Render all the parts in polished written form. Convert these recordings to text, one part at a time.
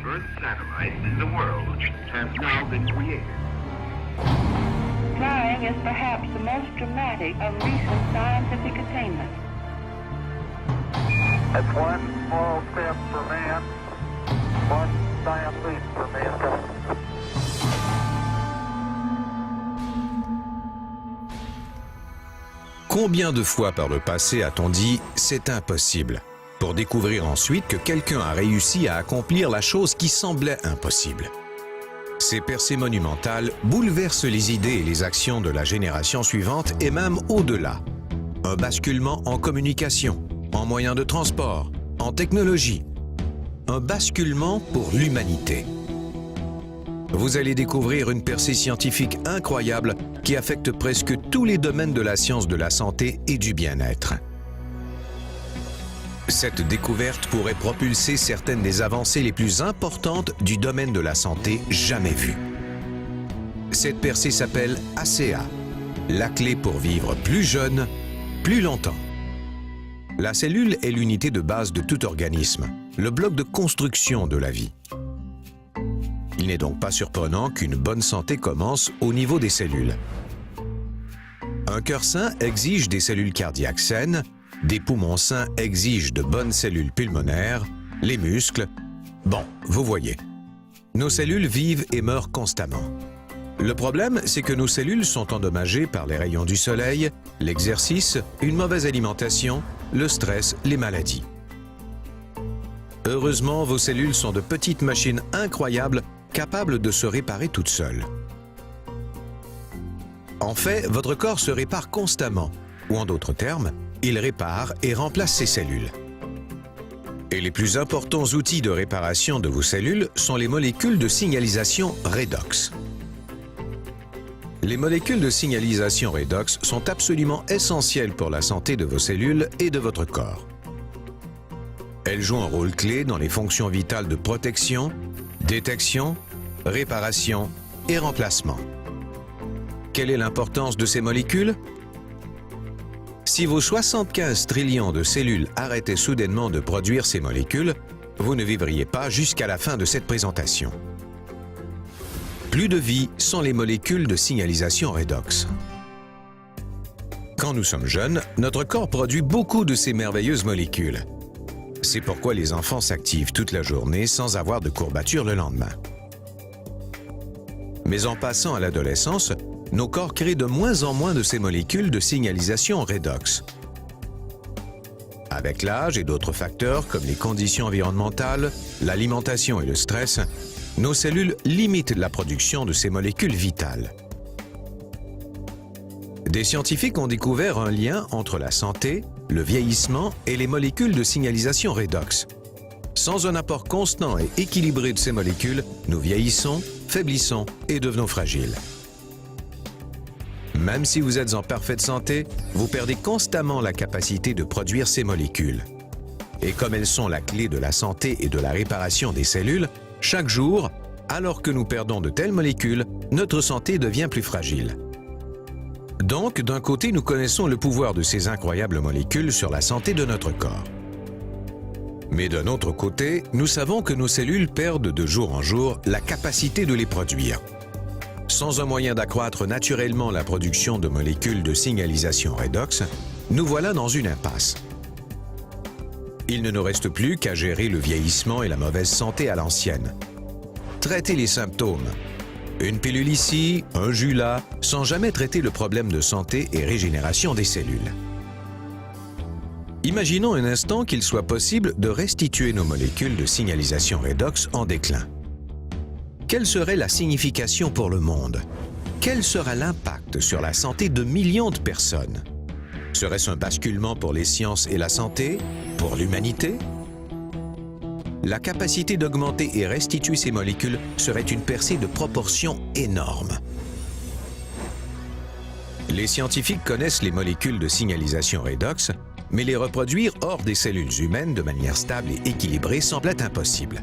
Earth satellite in the world has now been created. Flying is perhaps the most dramatic of recent scientific attainments. It's one small step for man, one giant leap for mankind. Combien de fois par le passé a-t-on dit « c'est impossible » pour découvrir ensuite que quelqu'un a réussi à accomplir la chose qui semblait impossible. Ces percées monumentales bouleversent les idées et les actions de la génération suivante et même au-delà. Un basculement en communication, en moyens de transport, en technologie. Un basculement pour l'humanité. Vous allez découvrir une percée scientifique incroyable qui affecte presque tous les domaines de la science de la santé et du bien-être. Cette découverte pourrait propulser certaines des avancées les plus importantes du domaine de la santé jamais vues. Cette percée s'appelle ACEA, la clé pour vivre plus jeune, plus longtemps. La cellule est l'unité de base de tout organisme, le bloc de construction de la vie. Il n'est donc pas surprenant qu'une bonne santé commence au niveau des cellules. Un cœur sain exige des cellules cardiaques saines, des poumons sains exigent de bonnes cellules pulmonaires, les muscles. Bon, vous voyez. Nos cellules vivent et meurent constamment. Le problème, c'est que nos cellules sont endommagées par les rayons du soleil, l'exercice, une mauvaise alimentation, le stress, les maladies. Heureusement, vos cellules sont de petites machines incroyables capables de se réparer toutes seules. En fait, votre corps se répare constamment, ou en d'autres termes, il répare et remplace ses cellules. Et les plus importants outils de réparation de vos cellules sont les molécules de signalisation redox. Les molécules de signalisation redox sont absolument essentielles pour la santé de vos cellules et de votre corps. Elles jouent un rôle clé dans les fonctions vitales de protection, détection, réparation et remplacement. Quelle est l'importance de ces molécules? Si vos 75 trillions de cellules arrêtaient soudainement de produire ces molécules, vous ne vivriez pas jusqu'à la fin de cette présentation. Plus de vie sans les molécules de signalisation redox. Quand nous sommes jeunes, notre corps produit beaucoup de ces merveilleuses molécules. C'est pourquoi les enfants s'activent toute la journée sans avoir de courbatures le lendemain. Mais en passant à l'adolescence, nos corps créent de moins en moins de ces molécules de signalisation redox. Avec l'âge et d'autres facteurs comme les conditions environnementales, l'alimentation et le stress, nos cellules limitent la production de ces molécules vitales. Des scientifiques ont découvert un lien entre la santé, le vieillissement et les molécules de signalisation redox. Sans un apport constant et équilibré de ces molécules, nous vieillissons, faiblissons et devenons fragiles. Même si vous êtes en parfaite santé, vous perdez constamment la capacité de produire ces molécules. Et comme elles sont la clé de la santé et de la réparation des cellules, chaque jour, alors que nous perdons de telles molécules, notre santé devient plus fragile. Donc, d'un côté, nous connaissons le pouvoir de ces incroyables molécules sur la santé de notre corps. Mais d'un autre côté, nous savons que nos cellules perdent de jour en jour la capacité de les produire. Sans un moyen d'accroître naturellement la production de molécules de signalisation redox, nous voilà dans une impasse. Il ne nous reste plus qu'à gérer le vieillissement et la mauvaise santé à l'ancienne. Traiter les symptômes. Une pilule ici, un jus là, sans jamais traiter le problème de santé et régénération des cellules. Imaginons un instant qu'il soit possible de restituer nos molécules de signalisation redox en déclin. Quelle serait la signification pour le monde? Quel sera l'impact sur la santé de millions de personnes? Serait-ce un basculement pour les sciences et la santé? Pour l'humanité? La capacité d'augmenter et restituer ces molécules serait une percée de proportions énormes. Les scientifiques connaissent les molécules de signalisation redox, mais les reproduire hors des cellules humaines de manière stable et équilibrée semble être impossible.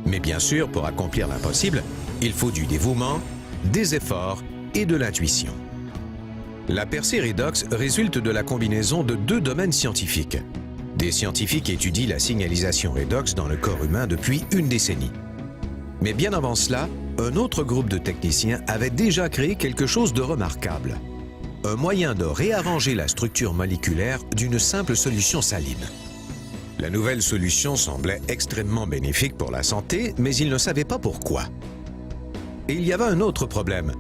Mais bien sûr, pour accomplir l'impossible, il faut du dévouement, des efforts et de l'intuition. La percée redox résulte de la combinaison de deux domaines scientifiques, Des scientifiques étudient la signalisation redox dans le corps humain depuis une décennie. Mais bien avant cela, un autre groupe de techniciens avait déjà créé quelque chose de remarquable. Un moyen de réarranger la structure moléculaire d'une simple solution saline. La nouvelle solution semblait extrêmement bénéfique pour la santé, mais ils ne savaient pas pourquoi. Et il y avait un autre problème.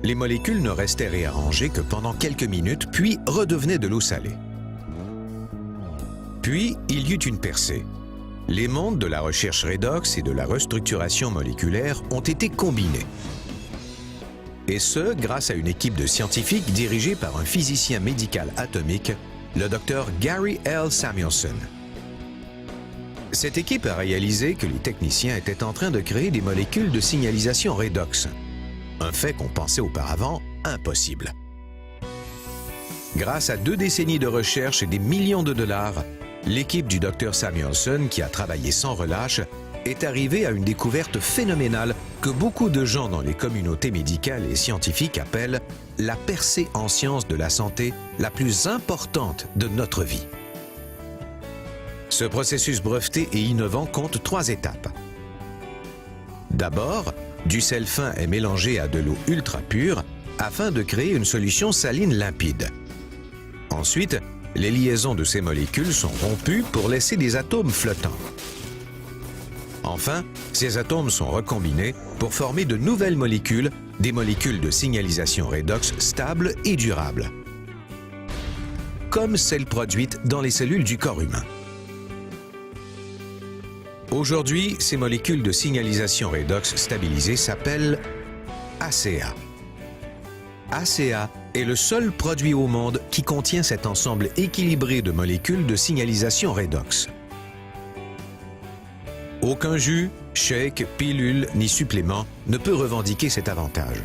Les molécules ne restaient réarrangées que pendant quelques minutes, puis redevenaient de l'eau salée. Puis, il y eut une percée. Les mondes de la recherche redox et de la restructuration moléculaire ont été combinés. Et ce, grâce à une équipe de scientifiques dirigée par un physicien médical atomique, le Dr Gary L. Samuelson. Cette équipe a réalisé que les techniciens étaient en train de créer des molécules de signalisation redox, un fait qu'on pensait auparavant impossible. Grâce à 2 décennies de recherche et des millions de dollars, l'équipe du Dr Samuelson, qui a travaillé sans relâche, est arrivée à une découverte phénoménale que beaucoup de gens dans les communautés médicales et scientifiques appellent la percée en sciences de la santé la plus importante de notre vie. Ce processus breveté et innovant compte 3 étapes. D'abord, du sel fin est mélangé à de l'eau ultra pure afin de créer une solution saline limpide. Ensuite, les liaisons de ces molécules sont rompues pour laisser des atomes flottants. Enfin, ces atomes sont recombinés pour former de nouvelles molécules, des molécules de signalisation redox stables et durables, comme celles produites dans les cellules du corps humain. Aujourd'hui, ces molécules de signalisation redox stabilisées s'appellent ACA. ACA est le seul produit au monde qui contient cet ensemble équilibré de molécules de signalisation redox. Aucun jus, shake, pilule ni supplément ne peut revendiquer cet avantage.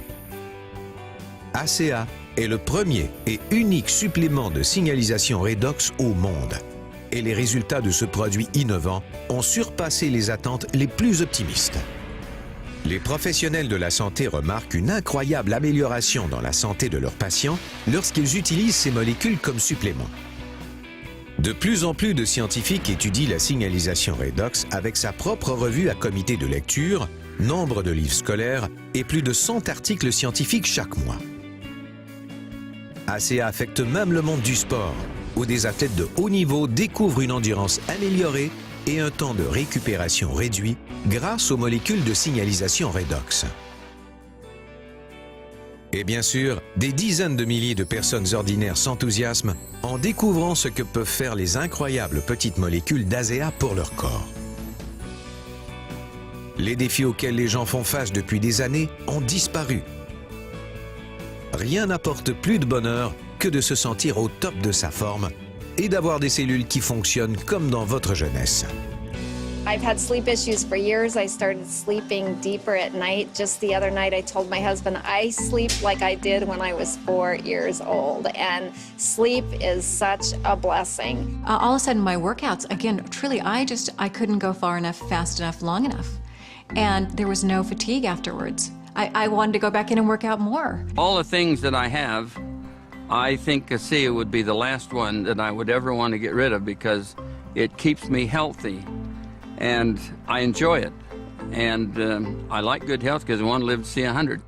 ACA est le premier et unique supplément de signalisation redox au monde. Et les résultats de ce produit innovant ont surpassé les attentes les plus optimistes. Les professionnels de la santé remarquent une incroyable amélioration dans la santé de leurs patients lorsqu'ils utilisent ces molécules comme supplément. De plus en plus de scientifiques étudient la signalisation redox avec sa propre revue à comité de lecture, nombre de livres scolaires et plus de 100 articles scientifiques chaque mois. ACA affecte même le monde du sport, où des athlètes de haut niveau découvrent une endurance améliorée et un temps de récupération réduit grâce aux molécules de signalisation redox. Et bien sûr, des dizaines de milliers de personnes ordinaires s'enthousiasment en découvrant ce que peuvent faire les incroyables petites molécules d'ACA pour leur corps. Les défis auxquels les gens font face depuis des années ont disparu. Rien n'apporte plus de bonheur que de se sentir au top de sa forme et d'avoir des cellules qui fonctionnent comme dans votre jeunesse. I've had sleep issues for years. I started sleeping deeper at night. Just the other night I told my husband I sleep like I did when I was 4 years old, and sleep is such a blessing. All of a sudden my workouts, again, truly I couldn't go far enough, fast enough, long enough. And there was no fatigue afterwards. I wanted to go back in and work out more. All the things that I have, I think ACEA would be the last one that I would ever want to get rid of because it keeps me healthy and I enjoy it. And I like good health because I want to live to see 100.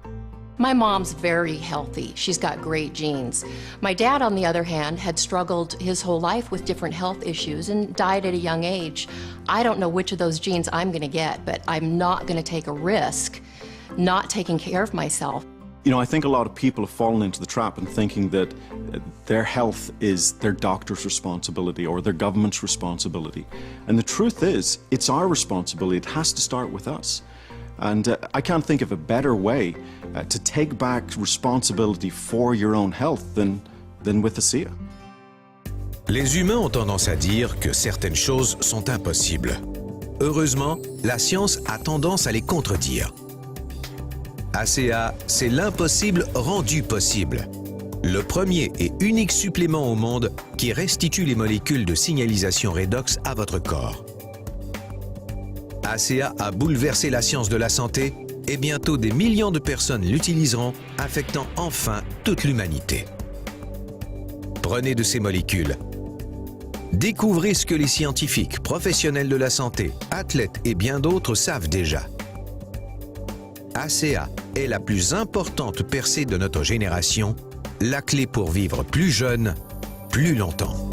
My mom's very healthy. She's got great genes. My dad, on the other hand, had struggled his whole life with different health issues and died at a young age. I don't know which of those genes I'm going to get, but I'm not going to take a risk not taking care of myself. You know, I think a lot of people have fallen into the trap in thinking that their health is their doctor's responsibility or their government's responsibility. And the truth is, it's our responsibility. It has to start with us. And I can't think of a better way to take back responsibility for your own health than with ACEA. Les humains ont tendance à dire que certaines choses sont impossibles. Heureusement, la science a tendance à les contredire. ACA, c'est l'impossible rendu possible. Le premier et unique supplément au monde qui restitue les molécules de signalisation redox à votre corps. ACA a bouleversé la science de la santé et bientôt des millions de personnes l'utiliseront, affectant enfin toute l'humanité. Prenez de ces molécules. Découvrez ce que les scientifiques, professionnels de la santé, athlètes et bien d'autres savent déjà. ACA est la plus importante percée de notre génération, la clé pour vivre plus jeune, plus longtemps.